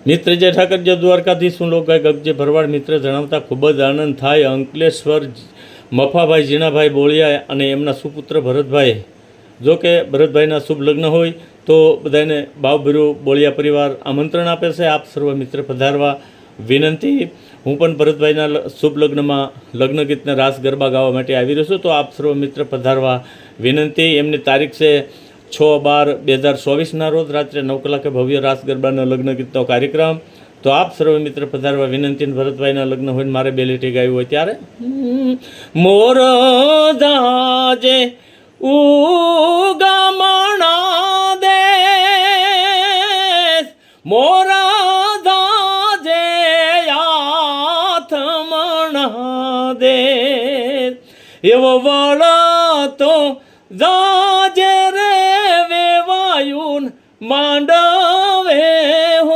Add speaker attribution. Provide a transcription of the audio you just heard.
Speaker 1: મિત્ર જે ઠાકરજી દ્વારકાધીશ હું લોકગાયક અગજે ભરવાડ મિત્ર જણાવતા ખૂબ જ આનંદ થાય. અંકલેશ્વર મફાભાઈ જીણાભાઈ બોળિયા અને એમના સુપુત્ર ભરતભાઈ, જો કે ભરતભાઈના શુભ લગ્ન હોય તો બધાને બાવભીરુ બોળિયા પરિવાર આમંત્રણ આપે છે. આપ સર્વ મિત્ર પધારવા વિનંતી. હું પણ ભરતભાઈના શુભ લગ્નમાં લગ્ન ગીતને રાસ ગરબા ગાવા માટે આવી રહ્યો છું, તો આપ સર્વ મિત્ર પધારવા વિનંતી. એમની તારીખ છે 6/12/2024 રોજ રાત્રે 9 કલાકે ભવ્ય રાસ ગરબાના લગ્ન ગીતનો કાર્યક્રમ. તો આપ સર્વ મિત્ર પધારવા વિનંતી. ભરતભાઈના લગ્ન હોય મારે બે લીટી ગાયું હોય ત્યારે મોર દાજે ઉગામણા દેશ, મોરા દાજે આથમણા દેશ, એવો વળતો જાજે રે વેવાયુન માંડ